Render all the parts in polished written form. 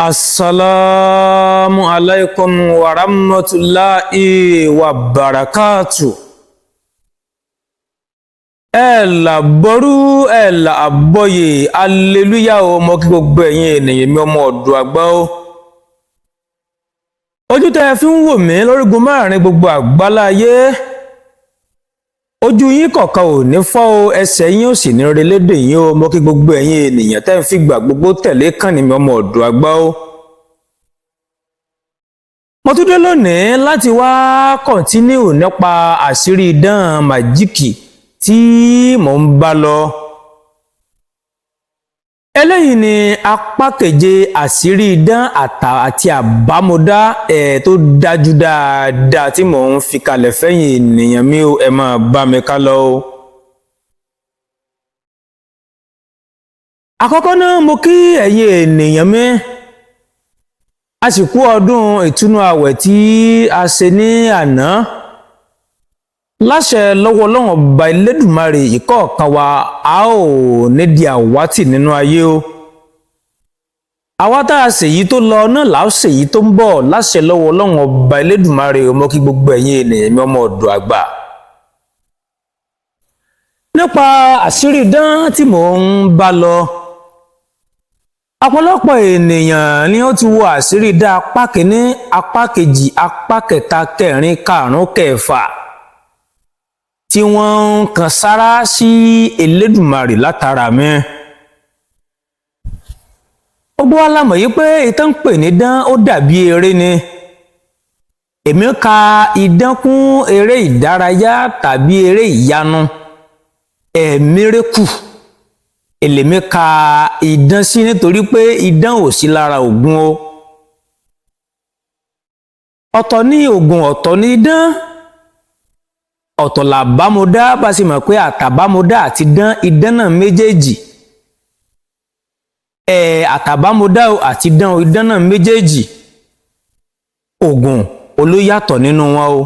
Assalamu alaikum wa rahmatullahi wa barakatuh. Ẹ̀là bọ́rú ẹ̀là àbọ̀yè aleluya o mọ́ kí gbogbo ẹ̀yin ènìyàn mi ọmọ ọ̀dọ̀ àgbà o. Ojú tẹ́ fi ń wò mí lórígun márùn-ún gbogbo àgbáláyé. Ojú yín kọ̀ọ̀kan ò ní fọ́ o, ẹsẹ̀ yín ò sì ní relédè yín o mọ́ kí gbogbo ẹ̀yin ènìyàn tẹ́ fi gbà gbogbo tẹ̀lé kàn ní mi ọmọ ọ̀dọ̀ àgbà o. Mo tún dé lónìí láti wá kọ̀ntínú nípa àṣírí idán màjíìkì tí mò ń bá lọ. Eléyìí ni apá keje àṣírí idán àti àbámọ̀dá tó dájú dáadáa tí mò ń fi kalẹ̀ fẹ́yìn ènìyàn mi o, ẹ máa bá mi ká lọ o. Àkọ́kọ́ náà mo kí ẹ̀yin ènìyàn mi. A sì kú ọdún ìtúnu àwẹ̀ tí a ṣe ní àná. Láṣẹ lọ́wọ́ Ọlọ́run Ọba Elédùmarè ìkọ̀ọ̀kan wa a ò ní di àwátì nínú ayé o. Àwa tá a ṣèyí tó lọ náà là ó ṣèyí tó ń bọ̀ láṣẹ lọ́wọ́ Ọlọ́run Ọba Elédùmarè ọmọ kí gbogbo ẹ̀yin ènìyàn mi ọmọ ọ̀dọ̀ àgbà. Nípa àṣírí idán tí mò ń bá lọ. Ọ̀pọ̀lọpọ̀ ènìyàn ni ó ti wo àṣírí idán apá kìíní, apá kejì, apá kẹta, kẹrin, karùn-ún, kẹfà tí wọ́n ń kan sára sí Elédùmarè látara mi. Gbogbo wa la mọ̀ yí pé ìtàn pè ní idán ó dàbí eré ni. Èmi ka idán kún eré ìdárayá tàbí eré ìyanu, mírèkù. Èlèmi ka idán sí nítorí pé idán ò sí lára ògùn o. Ọ̀tọ̀ ní ògùn, ọ̀tọ̀ ní idán. Ọ̀tọ̀ làbámọ̀dá bá sì mọ̀ pé àtàbámọ̀dá àti idán náà méjèèjì. Àtàbámọ̀dá àti idán náà méjèèjì. Ògùn olóyàtọ̀ nínú wọn o.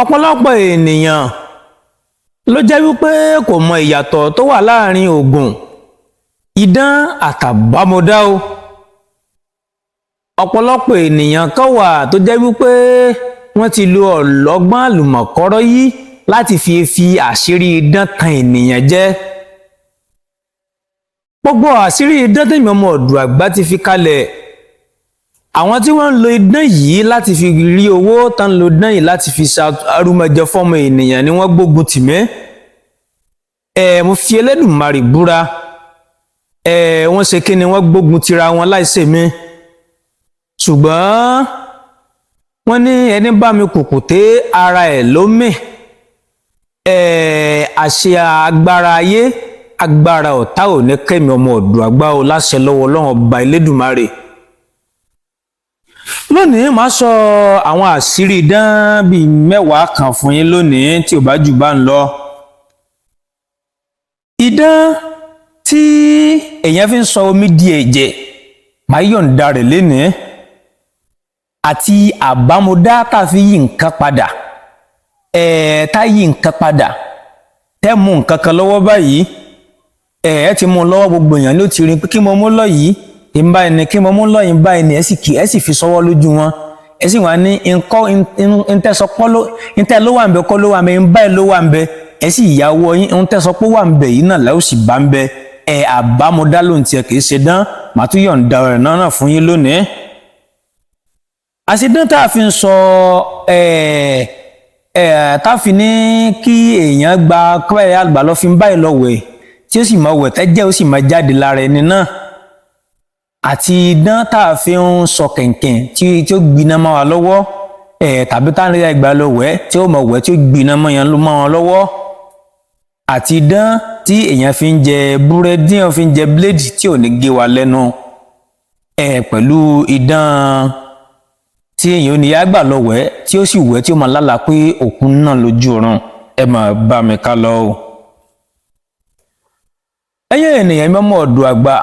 Ọ̀pọ̀lọpọ̀ ènìyàn ló jẹ́ wípé kò mọ ìyàtọ̀ tó wà láàrin ògùn, idán àtàbámọ̀dá o. Ọ̀pọ̀lọpọ̀ ènìyàn kan wà tó jẹ́ wípé wọ́n ti lo ọlọ́gbọ́n àlùmọ̀kọ́rọ́ yìí láti fi àṣírí idán tan ènìyàn jẹ. Gbogbo àṣírí idán tèmi ọmọ ọ̀dọ̀ àgbà ti fi kalẹ̀. Àwọn tí wọ́n ń lo idán yìí láti fi rí owó, tán lo idán yìí láti fi ṣarúmọjẹ fọ́mọ ènìyàn ni wọ́n gbógun tì mí. Mo fi Elédùmarè búra. Wọ́n ṣe kí ni wọ́n gbógun tira wọn láìṣe mi. Ṣùgbọ́n wọ́n ní ẹni bá mi kùkùté ara ẹ̀ ló mì. Àṣẹ agbára ayé, agbára ọ̀tá ò ní kẹ́mi ọmọ ọ̀dọ̀ àgbà o láṣẹ lọ́wọ́ Ọlọ́run Ọba Elédùmarè. Lónìí màá sọ àwọn àṣírí idán bíi mẹ́wàá kan fún yín lónìí tí ò bá jù bá ń lọ. Idán tí èèyàn fi ń sọ omi di ẹ̀jẹ̀ màá yọ̀ǹda rẹ̀ lénìí. Àti àbámọ̀dá tá a fi yí nǹkan padà. Tá yí nǹkan padà. Tẹ́ mú nǹkan kan lọ́wọ́ báyìí. Ẹ ti mú un lọ́wọ́ gbogbo èèyàn ló ti rí pé kí mo mú lọ yìí. Ìmbá ẹni kí mo mú lọ yìí báyìí ni ẹ sì fi sọ́wọ́ lójú wọn. Ẹ sì wá ní ntẹ́ ló wà ń bẹ kọ́ ló wà ń bẹ, ń báyìí ló wà ń bẹ. Ẹ sì ìyàwó yín ntẹ́ sọ pé wà ń bẹ yìí náà lẹ́ ó sì bá ń bẹ. Àbámọ̀dá ló ń tiẹ̀ kì í ṣe dán. Màá tún yọ̀ǹda rẹ̀ náà fún yín lónìí. Àṣìdán tá a fi ń sọ tá a fi ní kí èèyàn gba kọ́ẹ̀rẹ́ àgbà lọ fi ń báyìí lọ wẹ̀ tí ó sì máa wẹ̀ tẹ́jẹ́ ó sì máa jáde lára ẹni náà. Àti idán tá a fi ń sọ kẹ̀kẹ̀ tí ó gbiná mọ́ wa lọ́wọ́ tàbí tá a rí àgbà lọ wẹ̀ tí ó máa wẹ̀ tí ó gbiná mọ́ wọn lọ́wọ́. Àti idán tí èèyàn fi ń jẹ búrẹ́dì, tí èèyàn fi ń jẹ bíléèdì tí ò ní gé wa lẹ́nu. Pẹ̀lú idán tí èèyàn ò ní yá gbà lọ wẹ̀ tí ó sì wẹ̀ tí ó máa lálàá pé òkun náà lójú ọ̀run. Ẹ máa bá mi ká lọ o. Ẹ̀yin ènìyàn mi ọmọ ọ̀dọ̀ àgbà.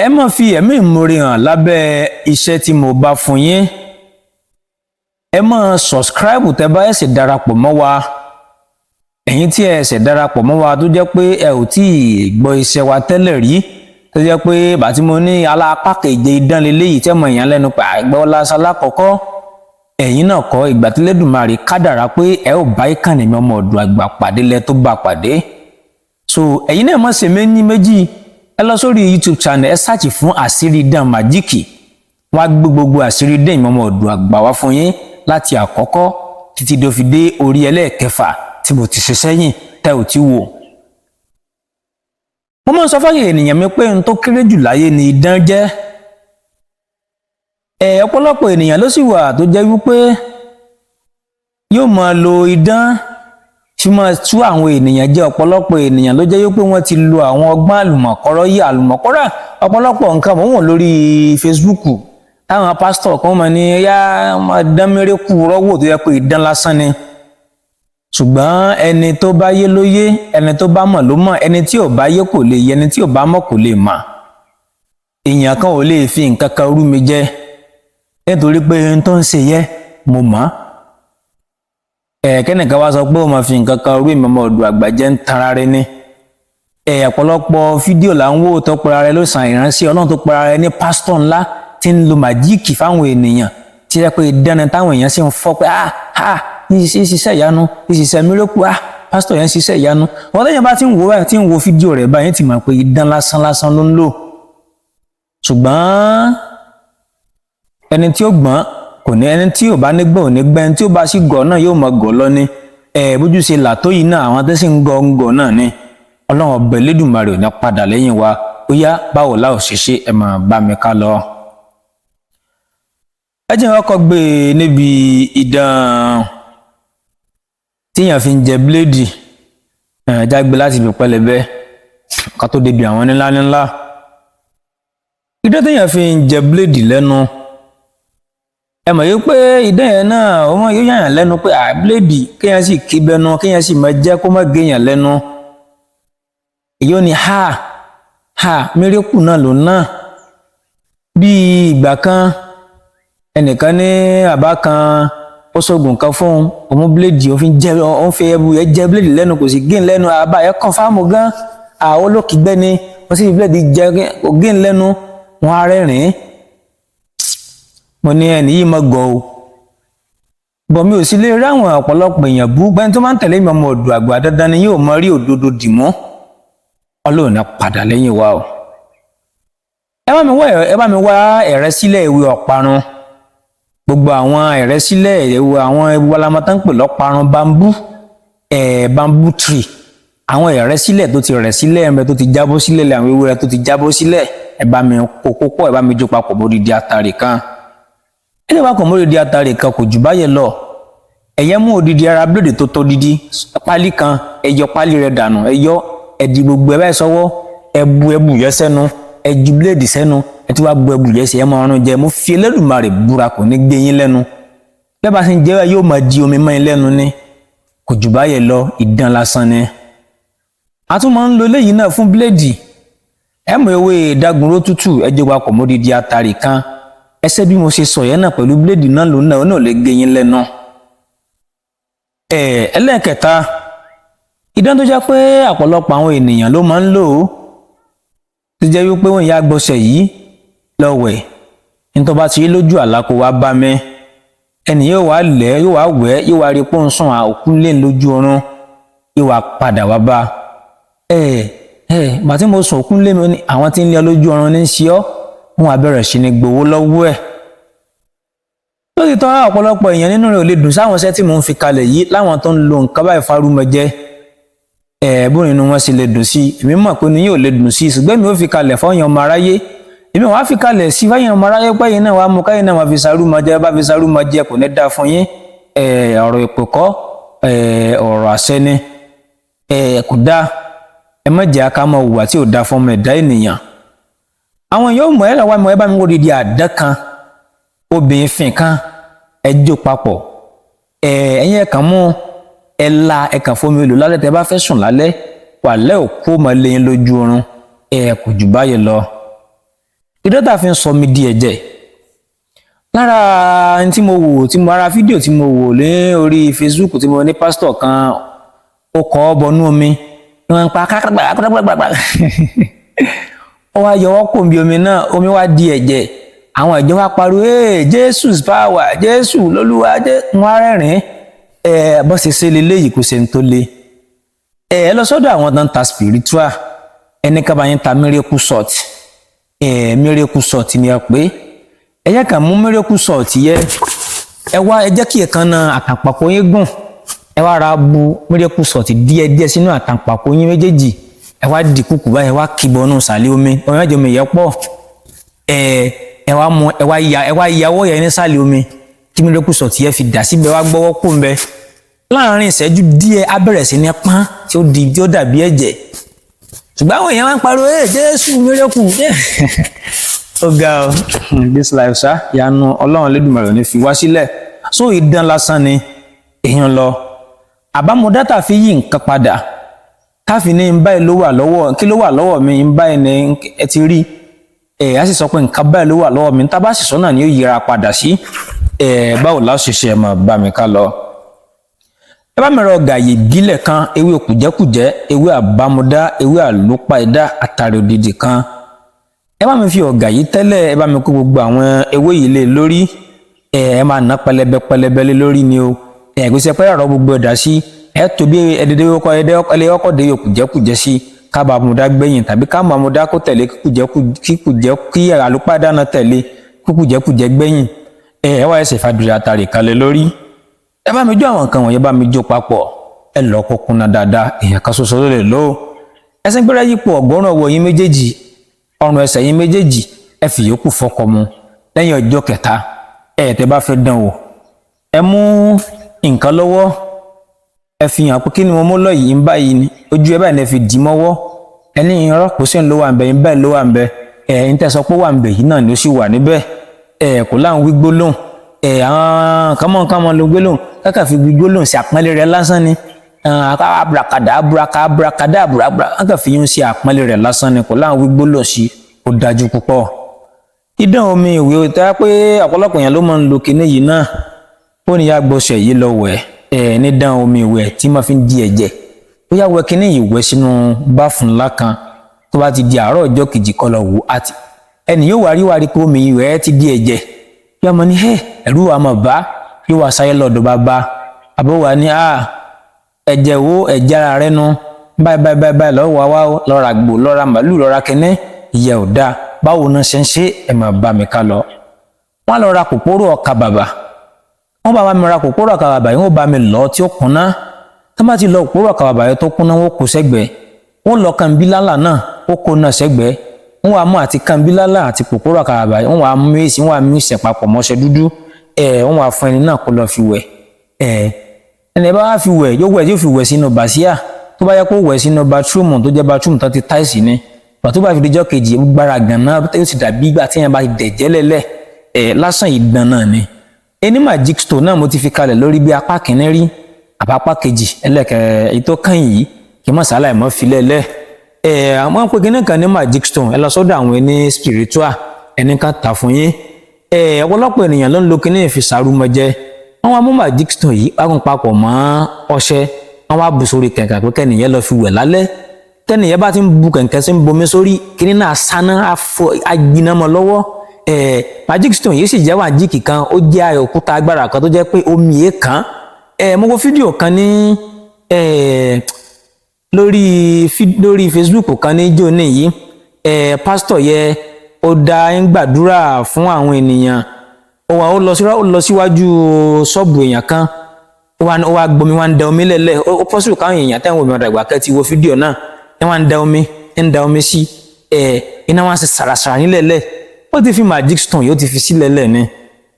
Ẹ máa fi ẹ̀mí ìmoore hàn lábẹ́ iṣẹ́ tí mo bá fún yín. Ẹ máa subscribe tẹ́ bá ẹ̀sẹ̀ darapọ̀ mọ́ wa. ẹ̀yin tí ẹ ṣẹ̀ darapọ̀ mọ́ wa tó jẹ́ pé ẹ ò tí ì gbọ́ iṣẹ́ wa tẹ́lẹ̀ rí tó jẹ́ pé bàtí mo ní alápá keje idán leléyìí tẹ́ mọ èèyàn lẹ́nu pé àgbẹ̀ ọlásán lákọ̀ọ́kọ́ ẹ̀yin náà kọ́ ìgbà tí Elédùmarè kádàrá pé ẹ ò bá ìkànnì mi ọmọ ọ̀dọ̀ àgbà pàdé lẹ tó bá pàdé so ẹ̀yin náà mọ̀ ṣe méjì ẹ lọ sórí YouTube channel ẹ sáàchì fún àṣírí idán màjíìkì wọ́n á gbé gbogbo àṣírí idán ìmọ̀mọ̀ ọ̀dọ̀ àgbà wá fún yín láti àkọ́kọ́ títí tó fi dé orí ẹlẹ́ẹ̀kẹfà tí mo ti ṣe sẹ́yìn tẹ́ ò ti wò. mo máa ń sọ fáyé ènìyàn mi pé ohun tó kéré jù láyé ni idán jẹ́ ọ̀pọ̀lọpọ̀ ènìyàn ló sì wà tó jẹ́ wípé yóò máa lo idán fi máa tú àwọn ènìyàn jẹ ọ̀pọ̀lọpọ̀ ènìyàn ló jẹ́ wípé wọ́n ti lo àwọn ọgbọ́n àlùmọ̀kọ́rọ́ yìí àlùmọ̀kọ́rọ́ ọ̀pọ̀lọpọ̀ nǹkan mọ̀ wọ́n lórí Facebook táwọn pásítọ̀ kan máa ní yá máa dán mérékù rọ́wọ́ tó yẹ pé idán lásán ni ṣùgbọ́n ẹni tó bá yé ló yé ẹni tó bá mọ̀ ló mọ̀ ẹni tí ò bá yé kò lè yé ẹni tí ò bá mọ̀ kò lè mọ̀ èèyàn kan ò lè fi nǹkan kan rú mi jẹ nítorí pé ohun tó ń ṣe yẹ mo mọ̀ kẹ́nìkan wá sọ pé ó máa fi nǹkan kan rú ìmọ̀mọ̀ ọ̀dọ̀ àgbà jẹ́ ń tanra rẹ ní ọ̀pọ̀lọpọ̀ fídíò là ń wò tó pera rẹ ló sàn ìránṣẹ́ Ọlọ́run tó pera rẹ ní pásítọ̀ ńlá tí ń lo màjíìkì fáwọn ènìyàn tí ẹ pé ìdáná táwọn èèyàn sì ń fọ́ pé ní ṣiṣẹ́ ìyanu ní ṣiṣẹ́ mírèkù pásítọ̀ yẹn ń ṣiṣẹ́ ìyanu wọ́n tẹ́yìn bá ti ń wò báyìí tí ń wo fídíò rẹ̀ báyìí ti mọ̀ pé idán lásán ló ń lò ṣùgbọ́n ẹni tí ó gbọ́n kò ní ẹni tí ò bá nígbọ́n ò ní gbẹ́ ẹni tí ó bá sì gọ̀ náà yóò mọ gọ̀ lọ ní bójú ṣe là tó yìí náà àwọn tó sì ń gọ̀ náà ni Ọlọ́run ọba Elédùmarè ò ní padà lẹ́yìn wa ó yá báwo la ò ṣe ṣe ẹ máa bá mi ká lọ. ẹ jẹ́ wọn kọ́ gbé e níbi idán tíyàn fi ń jẹ bíléèdì jágbe láti ibi pẹlẹbẹ ká tó débi àwọn ńlá idán tíyàn fi ń jẹ bíléèdì lẹ́nu ẹ mọ̀ yìí pé idán yẹn náà ó mọ̀ yóò yàn lẹ́nu pé bíléèdì kéèyàn sì kí bẹnu kéèyàn sì máa jẹ́ kó má géèyàn lẹ́nu èyí ò ní mírèkù náà ló náà bí ìgbà kan ẹnìkan ní àbá kan ó sọgùn kan fún òun bíléèdì òun fi ẹbu yẹn jẹ bíléèdì lẹ́nu kò sì géèyàn lẹ́nu àbá yẹn kàn fáàmù gan àwọn olókìgbẹ́ ni wọ́n sì fi bíléèdì jẹ kò géèyàn lẹ́nu wọn á rẹ́rìn-ín mo ní ẹni yìí mọ gọ o bọ mi ò sì lè rí àwọn ọ̀pọ̀lọpọ̀ èèyàn bú gbẹni tó máa ń tẹ̀lé mi ọmọ ọ̀dọ̀ àgbà dandan ni yóò mọ rí òdodo dìmú Ọlọ́run náà padà lẹ́yìn wa o ẹ bá mi wá ẹ̀rẹ́ sílẹ̀ ìwé ọ̀parun gbogbo àwọn ẹ̀rẹ́ sílẹ̀ ìwé àwọn ewu alamọtán pè lọ́parun bamboo tree àwọn ẹ̀rẹ́ sílẹ̀ tó ti rẹ̀ sílẹ̀ ẹ̀mẹ́ tó ti jábọ́ sílẹ̀ àwọn ewúrẹ́ tó ti jábọ́ sílẹ̀ ẹ bá mi kó pọ̀ ẹ bá mi jó papọ̀ bó di àtàrí kan ẹni wá kàn mọ́ odidi àtàrí kan kò jù báyẹn lọ ẹ̀yẹ́ mú odidi ara bíléèdì tó tó dídí pálí kan ẹ̀yọ pálí rẹ̀ dànù ẹ̀yọ ẹ̀dì gbogbo ẹ̀ báyìí sọ́wọ́ ẹ̀bù yẹ sẹ́nu ẹ̀jú bíléèdì sẹ́nu ẹ̀ tí wàá bu ẹ̀bù yẹ sí ẹ̀ máa rún jẹ mo fi Elédùmarè búra kò ní gbé yín lẹ́nu bẹ́ẹ̀ bá sì ń jẹ́ yóò máa di omi mọ́ yín lẹ́nu ní kò jù báyẹn lọ idán lásán ni a tún máa ń lo eléyìí náà fún bíléèdì ẹ̀ mọ̀ ewé ìdágunró tútù ẹ̀jẹ̀ wa kò mọ́ odidi àtàrí kan ẹsẹ bí mo ṣe sọ yẹn náà pẹ̀lú bíléèdì náà ló náà lè gé yín lẹ́nu. ẹlẹ́ẹ̀kẹta idán tó jẹ́ pé ọ̀pọ̀lọpọ̀ àwọn ènìyàn ló máa ń lò ó tó jẹ́ wípé wọ́n yá gbọ́sẹ̀ yìí lọ́wẹ̀ nítorí bá ti rí lójú àlá kó wá bá mi ẹnì yóò wá lẹ̀ yóò wá wẹ̀ yóò wá rí pọ́nsán òkú lé lójú oorun yóò wá padà wá bá bàtí mo sùn òkú lé mi àwọn tí ń lé lójú oorun ní í ṣe ọ́ wọn á bẹ̀rẹ̀ sí ní gbowó lọ́wọ́ ẹ̀ tó ti tọ́ ọ̀pọ̀lọpọ̀ èèyàn nínú rẹ̀ ò lè dùn sáwọn iṣẹ́ tí mò ń fi kalẹ̀ yìí láwọn tó ń lo nǹkan báyìí fárúmọjẹ bó nínú wọn sì lè dùn sí èmi mọ̀ pé ní yóò lè dùn sí ṣùgbọ́n mi ò fi kalẹ̀ fọ́yàn ọmọ aráyé èmi wàá fi kalẹ̀ sí fọ́yàn ọmọ aráyé pẹ́yìn náà wàá mú káyìn náà wàá fi sárúmọjẹ bá fi sárúmọjẹ kò ní dáa fún yín ọ̀rọ̀ ìpè kọ́ ọ̀rọ̀ àṣẹ ni kò dáa ẹ má jẹ́ ká máa hùwà tí ò dáa fún ọmọ ẹ̀dá ènìyàn àwọn yóò mọ̀ ẹ́rọ wa mọ̀ ẹ́ bá mi wò dídí àdá kan obìnrin fìn kan ẹjọ́ papọ̀ ẹ̀yin ẹ̀kan mú ẹ̀kan fomi olò lálẹ́ tẹ́ bá fẹ́ sùn lálẹ́ wàlẹ́ òkú ọmọ lẹ́yìn lójú oorun kò jù báyìí lọ. ìdọ́tà fi ń sọ mi di ẹ̀jẹ̀ lára tí mo wò ara fídíò tí mo wò ní orí Facebook tí mo ní pásítọ̀ kan ó kọ́ ọ bọnú omi ni wọ́n ń pa kákàgbà ó wá yọwọ́ kò bí omi náà, omi wá di ẹ̀jẹ̀. Àwọn ìjọ wá pariwo Jesus power, Jésù lólúwa, wọ́n rẹ́rìn. Bó ṣe ṣe leléyìí kò ṣe ń tó le. Lọ sọ́dọ̀ àwọn tó ń ta spiritual, ẹni ká bá yín ta miracle salt. Miracle salt ni ẹ pé ẹ jẹ́ ká mú miracle salt yẹ, ẹ jẹ́ kí èékánná àtàǹpàkò yín gùn, ẹ wá ra bu miracle salt díẹ̀díẹ̀ sínú àtàǹpàkò yín méjèèjì, ẹ wá di kúkú báyìí, ẹ wá kìbọnú sàlẹ̀ omi, ọmọ ẹjọ mi yẹ pọ̀, ẹ wá mú, ẹ wá ya ọwọ́ yẹn ní sàlẹ̀ omi kí miracle salt yẹ fi dà síbẹ̀, wá gbọ́wọ́ kó ń bẹ. Láàárín ìṣẹ́jú díẹ̀ á bẹ̀rẹ̀ sí ní pọ́n tí ó dàbí ẹ̀jẹ̀. Ṣùgbọ́n àwọn èèyàn máa ń pariwo Jésù miracle. Ó ga ọ this life ṣá, ìyanu Ọlọ́run Olódùmarè ní fi wá sílẹ̀. So idán lásán ni èèyàn lọ. Àbámọ̀dá tá fi yí nǹkan padà, káfí ní ń báyìí ló wà lọ́wọ́, kí ló wà lọ́wọ́ mi, ń báyìí ní ẹ ti rí. A sì sọ pé nǹkan báyìí ló wà lọ́wọ́ mi, tá bá sì sọ náà ni ó yíra padà sí. Báwo la ṣe ṣe ẹ máa bá mi ká lọ. Ẹ bá mi rọ gàyè ìbílẹ̀ kan, ewé kùjẹ́kùjẹ́, ewé àbámọ̀dá, ewé àlópàídà, àtàrí òdìdì kan. Ẹ bá mi fi ọ̀gà yìí tẹ́lẹ̀, ẹ bá mi kó gbogbo àwọn ewé yìí lé lórí. Ẹ máa ná pẹlẹbẹ lé lórí ni o. Gbèsè pẹ́ rọ̀ gbogbo ẹ̀dá sí. Ẹ tó bí ẹdẹdẹ ọkọ̀ dé kùjẹ́kùjẹ́ sí, ká bá àmọ̀dá gbẹ̀yìn tàbí ká mọ àmọ̀dá kó tẹ̀lé kí àlópàídà náà tẹ̀lé kùjẹ́kùjẹ́ gbẹ̀yìn. Ẹ wá ẹsẹ̀ fàdúrà àtàrí kalẹ̀ lórí. Ẹ bá mi jó àwọn nǹkan wọ̀nyẹn, bá mi jó papọ̀. Ẹ lọ kó kúnná dáadáa, èèyàn kan ṣoṣo ló lè lò ó. Ẹsìn gbéra yípo ọ̀gbọ́n ọwọ́ yín méjèèjì, ọrùn ẹsẹ̀ yín méjèèjì, ẹ fi yòókù fọkọ mu. Lẹ́yìn ọjọ́ kẹta, tẹ́ bá fẹ́ dán wò, ẹ mú nǹkan lọ́wọ́, ẹ fi hàn pé kí ni mo mú lọ yìí ń báyìí ni, ojú ẹ báyìí ni ẹ fi dì mọ́wọ́. Ẹni ìrọ́ kò sí ń ló wà ń bẹ, ń bẹ́ẹ̀ ló wà ń bẹ. ń tẹ́sọ pé wà ń bẹ yìí náà ni ó sì wà níbẹ̀. Kò láwọn wí gbólóhùn. Àwọn kánmọ́ ló gbólóhùn, kákà fi gbólóhùn sí àpọ́nlé rẹ̀ lásán ni. Abrakada, kákà fi yún sí àpọ́nlé rẹ̀ lásán ni, kò láwọn wí gbólóhùn sí, ó dájú púpọ̀. Idán omi ìwé tẹ́ pé ọ̀pọ̀lọpọ̀ èèyàn ló máa ń lo kinní yìí náà. Ó ní yá gbọ́sẹ̀ yìí lọ wẹ̀, ní dán omi ìwẹ̀ tí máa fi ń di ẹ̀jẹ̀. Ó yá wẹ kinní yìí wẹ̀ sínú báfù ńlá kan, tó bá ti di àárọ̀ ọjọ́ kejì kó lọ wò àti ẹni yóò wárí pé omi ìwẹ̀ ti di ẹ̀jẹ̀. Yá mọ ní ẹ̀rú wa mọ̀ bá, yóò wá sáyé lọ́dọ̀ bàbá. Àbó wa ní ẹ̀jẹ̀ wo ẹ̀jẹ̀ ara rẹ nu, báyìí lọ́wọ́ wá lọ́ra gbò, lọ́ra màlúù, lọ́ra kẹ́nẹ́, ìyẹ́ ò dáa. Báwo náà ṣe ń ṣe, ẹ máa bá mi ká lọ. Wọ́n lọ ra kòkòrò ọkà bàbà. Wọ́n bá mi ra kòkòrò ọkà bàbà yìí, wọ́n bá mi lọ tí ó kúnná. Tó bá ti lọ kòkòrò ọkà bàbà yìí tó kúnná, wọ́n kó sẹ́gbẹ̀ẹ́. Wọ́n lọ kànbílálà náà, ó kó náà sẹ́gbẹ̀ẹ́. Wọ́n wá mú àti kànbílálà àti kòkòrò ọkà bàbà yìí, wọ́n wá mú èsì, wọ́n wá mú ìṣẹ̀ papọ̀ mọ́ṣẹ́ dúdú. Wọ́n wá fún ẹni náà kó lọ fi wẹ̀. Ẹni bá wá fi wẹ̀, yóò fi wẹ̀ sínú bàsíà. Tó bá yẹ kó wẹ̀ sínú bathroom tó jẹ́ bathroom tó ti táìsì ni. Tó bá fi dijọ́ kejì, gbára gànà ó sì dàbí ìgbà tí yẹn bá dẹ̀jẹ́ lẹ́lẹ̀. Lásán idán náà ni. Ẹni magic stone náà mo ti fi kalẹ̀ lórí bí apá kìíní rí, àbápá kejì, èyí tó kàn yìí, kí mọ̀ sálà ìmọ̀ fi lẹ́lẹ̀. Àwọn pé kíní kan ní magic stone, ẹ lọ sọ́dọ̀ àwọn ẹni spiritual, ẹni kan tà fún yín. Ọ̀pọ̀lọpọ̀ ènìyàn ló ń lo kíní ìfisàrúmọjẹ. Wọ́n wá mú magic stone yìí, wọ́n papọ̀ mọ́ ọṣẹ, wọ́n wá bù sórí kẹ̀kẹ́ pé kẹ́nìyẹn lọ fi wẹ̀ lálẹ́. Tẹ́nìyẹn bá ti ń bu kẹ̀kẹ́ sí ń bomi sórí, kíní náà sáná agbiná mọ́ lọ́wọ́. Magic stone yìí sì jẹ́ wàjíìkì kan, ó jẹ́ òkúta agbára kan tó jẹ́ pé omi èèkàn. Mo wo fídíò kan ní lórí Facebook kan ní jóní yìí. Pásítọ̀ yẹ ó dá ń gbàdúrà fún àwọn ènìyàn. Ó lọ síwájú ṣọ́ọ̀bù èèyàn kan. Ó wá gbomi, wá ń da omi lẹ́lẹ̀. Ó pọ́sùlù káwọn èèyàn tẹ́wọ̀n omi ọ̀dàgbà kẹ́ ti wo fídíò náà. Ẹ wá ń da omi sí. Iná wá ń ṣe sàràsàrà nílẹ̀lẹ̀. Ó ti fi magic stone yóò ti fi sílẹ̀ lẹ̀ ni.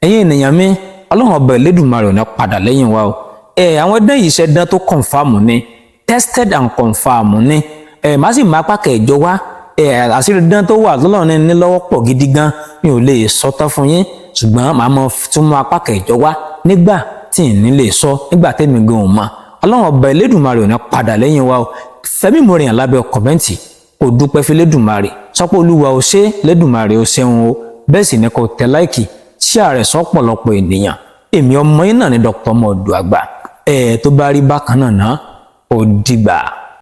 Ẹ̀yin ènìyàn mi, Ọlọ́run ọba Elédùmarè ò ní padà lẹ́yìn wa o. Àwọn ẹdán yìí ṣe dán tó confirm ni, tested and confirm ni. Má sì máa pàkẹ́ ìjọ wá. Àṣírí dán tó wà lọ́lọ́run ní lọ́wọ́ pọ̀ gidi gan, mi ò lè sọ tán fún yín. Ṣùgbọ́n màá mọ tún mú apákẹ́ ìjọ wá nígbà tí ì ní lè sọ, nígbà tẹ́mi gan ò mọ̀. Ọlọ́run ọba Elédùmarè ò ní padà lẹ́yìn wa o. Fẹ́mi Mọ́rìyàn lábẹ́ kọ̀mẹ́ǹtì, kò dúpẹ́ fi Elédùmarè. Sọ pé Olúwa o ṣé, Elédùmarè o ṣeun o. Bẹ́ẹ̀ sì ni kò tẹ láìkì, share rẹ̀ sọ́pọ̀lọpọ̀ ènìyàn. Èmi ọmọ yín náà ni Dr. Ọmọ Oòduà Àgbà. Tó bá rí bákan náà, ó dìgbà.